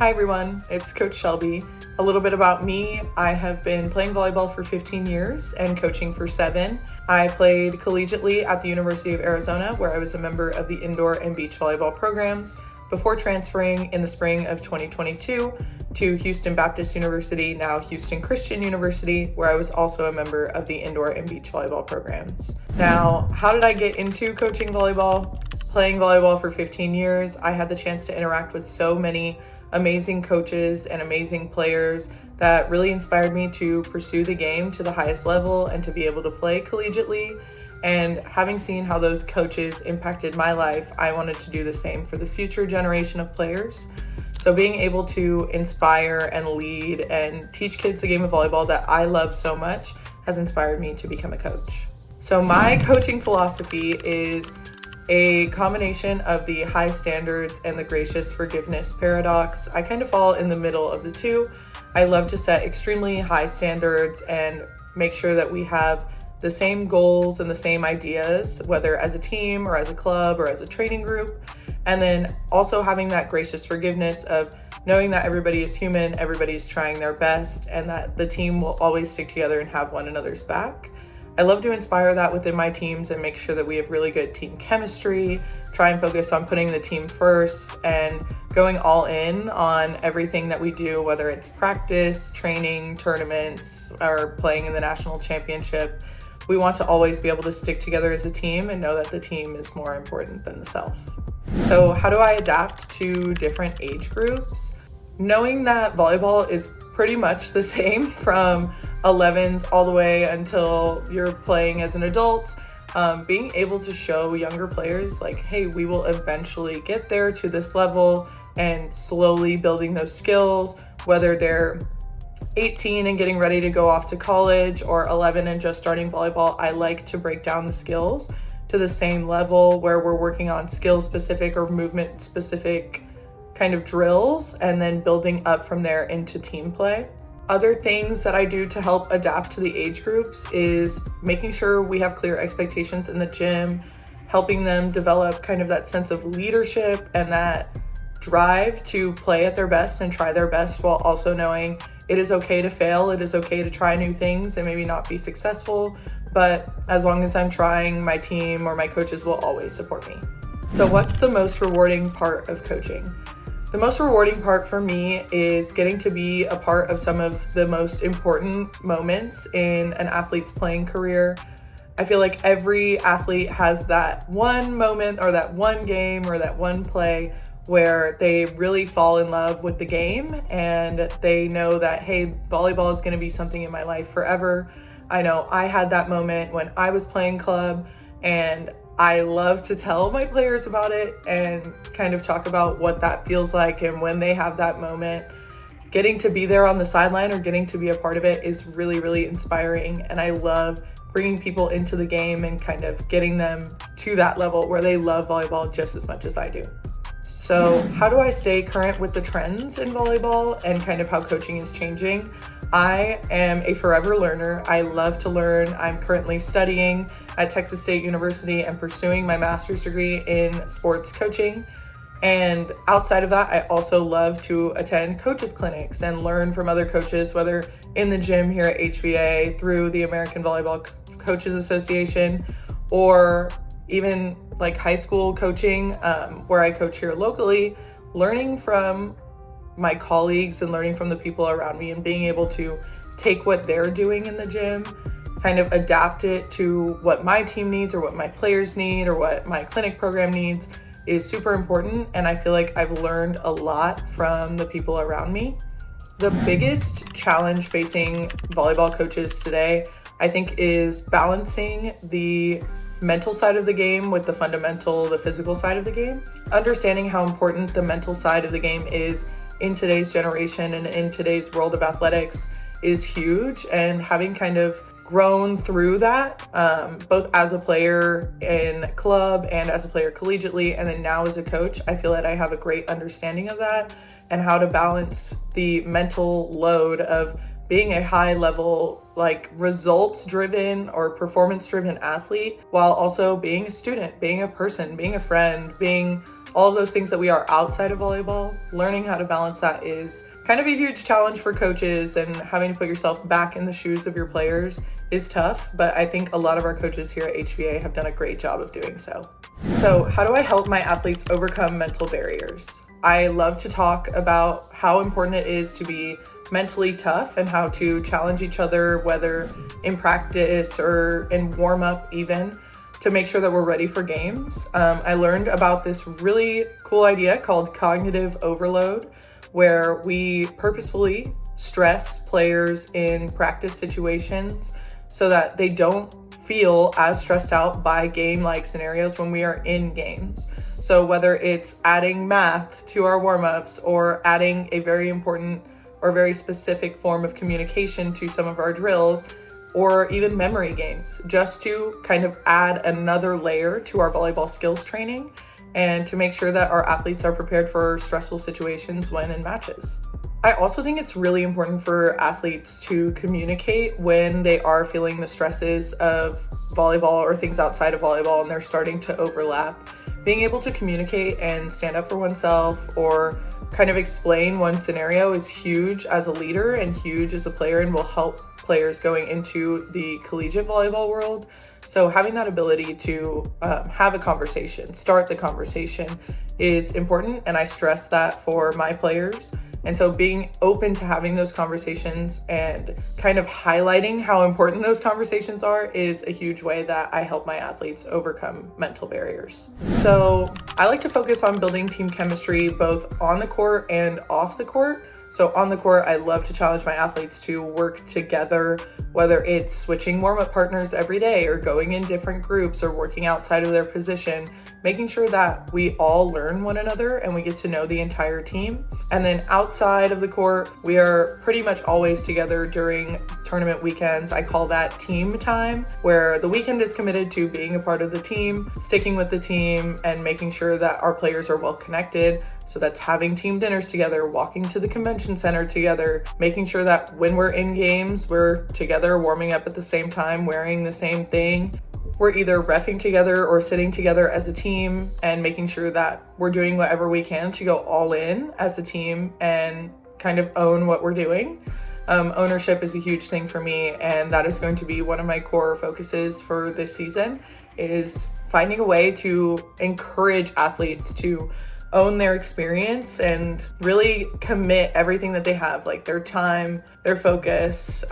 Hi everyone, it's Coach Shelby. A little bit about me, I have been playing volleyball for 15 years and coaching for 7. I played collegiately at the University of Arizona, where I was a member of the indoor and beach volleyball programs, before transferring in the spring of 2022 to Houston Baptist University, now Houston Christian University, where I was also a member of the indoor and beach volleyball programs. Now, how did I get into coaching volleyball? Playing volleyball for 15 years, I had the chance to interact with so many amazing coaches and amazing players that really inspired me to pursue the game to the highest level and to be able to play collegiately. And having seen how those coaches impacted my life, I wanted to do the same for the future generation of players. So being able to inspire and lead and teach kids the game of volleyball that I love so much has inspired me to become a coach. So my coaching philosophy is a combination of the high standards and the gracious forgiveness paradox. I kind of fall in the middle of the two. I love to set extremely high standards and make sure that we have the same goals and the same ideas, whether as a team or as a club or as a training group. And then also having that gracious forgiveness of knowing that everybody is human, everybody's trying their best, and that the team will always stick together and have one another's back. I love to inspire that within my teams and make sure that we have really good team chemistry, try and focus on putting the team first and going all in on everything that we do, whether it's practice, training, tournaments, or playing in the national championship. We want to always be able to stick together as a team and know that the team is more important than the self. So how do I adapt to different age groups? Knowing that volleyball is pretty much the same from 11s all the way until you're playing as an adult, being able to show younger players like, hey, we will eventually get there to this level, and slowly building those skills, whether they're 18 and getting ready to go off to college or 11 and just starting volleyball. I like to break down the skills to the same level where we're working on skill specific or movement specific kind of drills and then building up from there into team play. Other things that I do to help adapt to the age groups is making sure we have clear expectations in the gym, helping them develop kind of that sense of leadership and that drive to play at their best and try their best, while also knowing it is okay to fail, it is okay to try new things and maybe not be successful, but as long as I'm trying, my team or my coaches will always support me. So what's the most rewarding part of coaching? The most rewarding part for me is getting to be a part of some of the most important moments in an athlete's playing career. I feel like every athlete has that one moment or that one game or that one play where they really fall in love with the game and they know that, hey, volleyball is going to be something in my life forever. I know I had that moment when I was playing club, and I love to tell my players about it and kind of talk about what that feels like. And when they have that moment, getting to be there on the sideline or getting to be a part of it is really, really inspiring. And I love bringing people into the game and kind of getting them to that level where they love volleyball just as much as I do. So how do I stay current with the trends in volleyball and kind of how coaching is changing? I am a forever learner. I love to learn. I'm currently studying at Texas State University and pursuing my master's degree in sports coaching. And outside of that, I also love to attend coaches clinics and learn from other coaches, whether in the gym here at HVA, through the American Volleyball Coaches Association, or even like high school coaching, where I coach here locally, learning from my colleagues and learning from the people around me and being able to take what they're doing in the gym, kind of adapt it to what my team needs or what my players need or what my clinic program needs is super important. And I feel like I've learned a lot from the people around me. The biggest challenge facing volleyball coaches today, I think, is balancing the mental side of the game with the fundamental, the physical side of the game. Understanding how important the mental side of the game is in today's generation and in today's world of athletics is huge. And having kind of grown through that, both as a player in club and as a player collegiately, and then now as a coach, I feel that I have a great understanding of that and how to balance the mental load of being a high level, like results driven or performance driven athlete, while also being a student, being a person, being a friend, being all of those things that we are outside of volleyball. Learning how to balance that is kind of a huge challenge for coaches, and having to put yourself back in the shoes of your players is tough, but I think a lot of our coaches here at HVA have done a great job of doing so. So how do I help my athletes overcome mental barriers? I love to talk about how important it is to be mentally tough and how to challenge each other, whether in practice or in warm up even, to make sure that we're ready for games. I learned about this really cool idea called cognitive overload, where we purposefully stress players in practice situations so that they don't feel as stressed out by game-like scenarios when we are in games. So whether it's adding math to our warm-ups or adding a very important or very specific form of communication to some of our drills, or even memory games, just to kind of add another layer to our volleyball skills training and to make sure that our athletes are prepared for stressful situations when in matches. I also think it's really important for athletes to communicate when they are feeling the stresses of volleyball or things outside of volleyball and they're starting to overlap. Being able to communicate and stand up for oneself or kind of explain one scenario is huge as a leader and huge as a player, and will help players going into the collegiate volleyball world. So having that ability to have a conversation, start the conversation, is important, and I stress that for my players. And so being open to having those conversations and kind of highlighting how important those conversations are is a huge way that I help my athletes overcome mental barriers. So I like to focus on building team chemistry both on the court and off the court. So on the court, I love to challenge my athletes to work together, whether it's switching warm-up partners every day or going in different groups or working outside of their position, making sure that we all learn one another and we get to know the entire team. And then outside of the court, we are pretty much always together during tournament weekends. I call that team time, where the weekend is committed to being a part of the team, sticking with the team, and making sure that our players are well connected. So that's having team dinners together, walking to the convention center together, making sure that when we're in games, we're together, warming up at the same time, wearing the same thing. We're either reffing together or sitting together as a team, and making sure that we're doing whatever we can to go all in as a team and kind of own what we're doing. Ownership is a huge thing for me, and that is going to be one of my core focuses for this season, is finding a way to encourage athletes to own their experience and really commit everything that they have, like their time, their focus,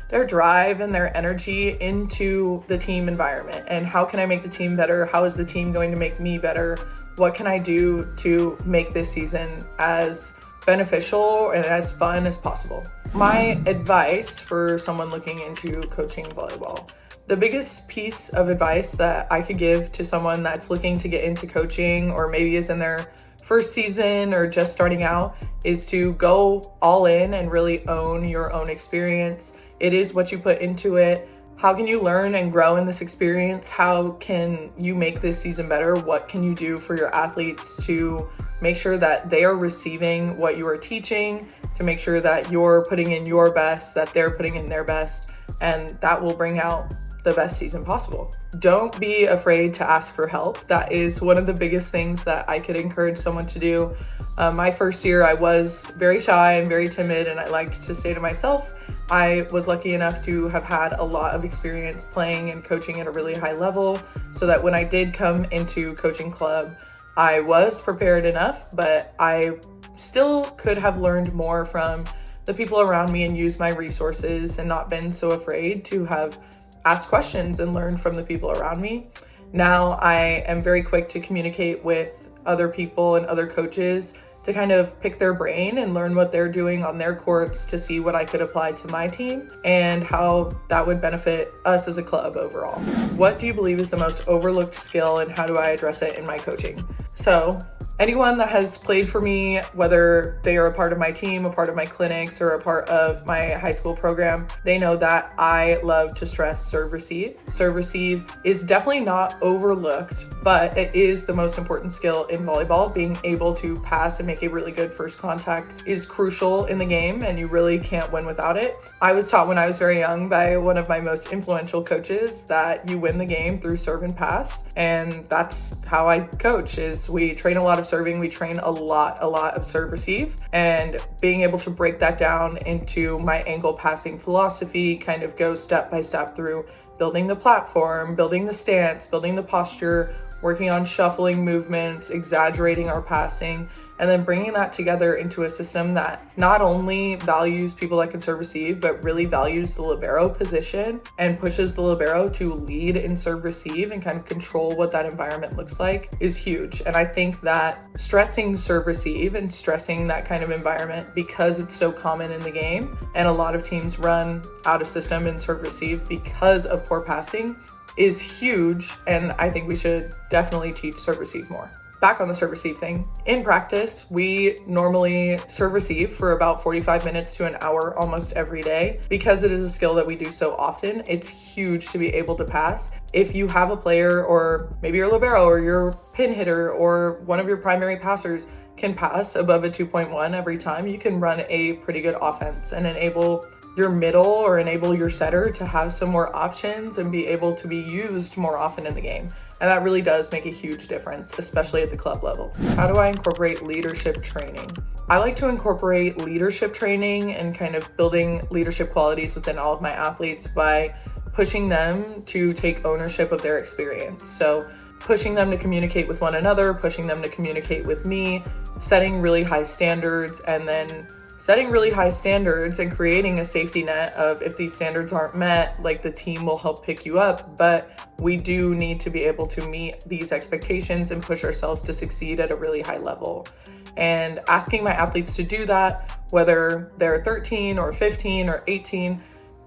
their drive, and their energy into the team environment. And how can I make the team better? How is the team going to make me better? What can I do to make this season as beneficial and as fun as possible? My advice for someone looking into coaching volleyball: the biggest piece of advice that I could give to someone that's looking to get into coaching, or maybe is in their first season or just starting out, is to go all in and really own your own experience. It is what you put into it. How can you learn and grow in this experience? How can you make this season better? What can you do for your athletes to make sure that they are receiving what you are teaching, to make sure that you're putting in your best, that they're putting in their best, and that will bring out the best season possible. Don't be afraid to ask for help. That is one of the biggest things that I could encourage someone to do. My first year, I was very shy and very timid, and I liked to stay to myself. I was lucky enough to have had a lot of experience playing and coaching at a really high level, so that when I did come into coaching club, I was prepared enough, but I still could have learned more from the people around me and used my resources and not been so afraid to have asked questions and learned from the people around me. Now I am very quick to communicate with other people and other coaches to kind of pick their brain and learn what they're doing on their courts, to see what I could apply to my team and how that would benefit us as a club overall. What do you believe is the most overlooked skill, and how do I address it in my coaching? So Anyone that has played for me, whether they are a part of my team, a part of my clinics, or a part of my high school program, they know that I love to stress serve receive. Serve receive is definitely not overlooked, but it is the most important skill in volleyball. Being able to pass and make a really good first contact is crucial in the game, and you really can't win without it. I was taught when I was very young by one of my most influential coaches that you win the game through serve and pass, and that's how I coach. Is we train a lot of serving, we train a lot of serve receive, and being able to break that down into my angle passing philosophy kind of goes step by step through building the platform, building the stance, building the posture, working on shuffling movements, exaggerating our passing, and then bringing that together into a system that not only values people that can serve receive, but really values the libero position and pushes the libero to lead in serve receive and kind of control what that environment looks like is huge. And I think that stressing serve receive and stressing that kind of environment, because it's so common in the game and a lot of teams run out of system in serve receive because of poor passing, is huge. And I think we should definitely teach serve receive more. Back on the serve receive thing, in practice, we normally serve receive for about 45 minutes to an hour almost every day. Because it is a skill that we do so often, it's huge to be able to pass. If you have a player, or maybe your libero or your pin hitter or one of your primary passers can pass above a 2.1 every time, you can run a pretty good offense and enable your middle or enable your setter to have some more options and be able to be used more often in the game. And that really does make a huge difference, especially at the club level. How do I incorporate leadership training? I like to incorporate leadership training and kind of building leadership qualities within all of my athletes by pushing them to take ownership of their experience. So pushing them to communicate with one another, pushing them to communicate with me, setting really high standards, and then setting really high standards and creating a safety net of, if these standards aren't met, like, the team will help pick you up, but we do need to be able to meet these expectations and push ourselves to succeed at a really high level. And asking my athletes to do that, whether they're 13 or 15 or 18,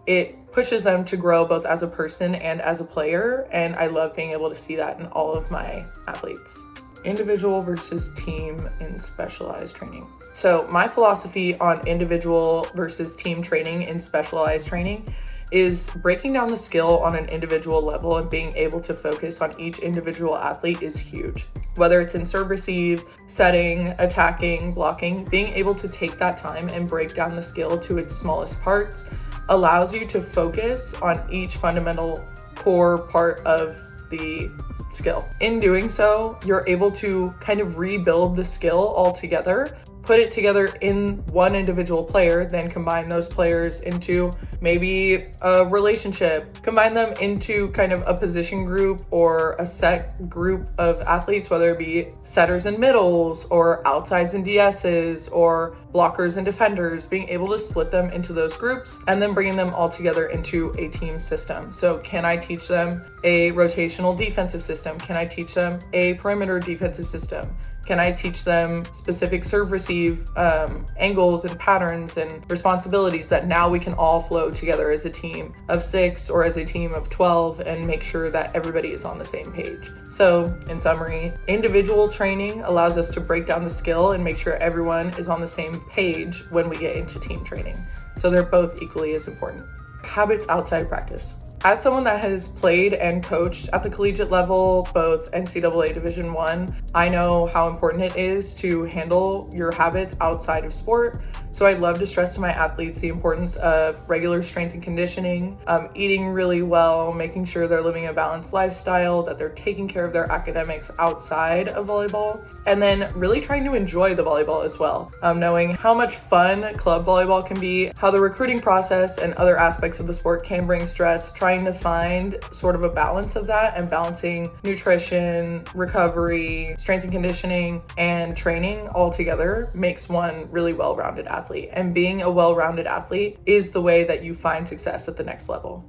it pushes them to grow both as a person and as a player. And I love being able to see that in all of my athletes. Individual versus team in specialized training. So my philosophy on individual versus team training in specialized training is breaking down the skill on an individual level, and being able to focus on each individual athlete is huge. Whether it's in serve receive, setting, attacking, blocking, being able to take that time and break down the skill to its smallest parts allows you to focus on each fundamental core part of the skill. In doing so, you're able to kind of rebuild the skill altogether, put it together in one individual player, then combine those players into maybe a relationship, combine them into kind of a position group or a set group of athletes, whether it be setters and middles or outsides and DSs or blockers and defenders, being able to split them into those groups and then bringing them all together into a team system. So can I teach them a rotational defensive system? Can I teach them a perimeter defensive system? Can I teach them specific serve receive angles and patterns and responsibilities that now we can all flow together as a team of 6 or as a team of 12 and make sure that everybody is on the same page? So in summary, individual training allows us to break down the skill and make sure everyone is on the same page when we get into team training. So they're both equally as important. Habits outside of practice. As someone that has played and coached at the collegiate level, both NCAA Division I know how important it is to handle your habits outside of sport. So I love to stress to my athletes the importance of regular strength and conditioning, eating really well, making sure they're living a balanced lifestyle, that they're taking care of their academics outside of volleyball, and then really trying to enjoy the volleyball as well. Knowing how much fun club volleyball can be, how the recruiting process and other aspects of the sport can bring stress, trying to find sort of a balance of that and balancing nutrition, recovery, strength and conditioning, and training all together makes one really well-rounded athlete. And being a well-rounded athlete is the way that you find success at the next level.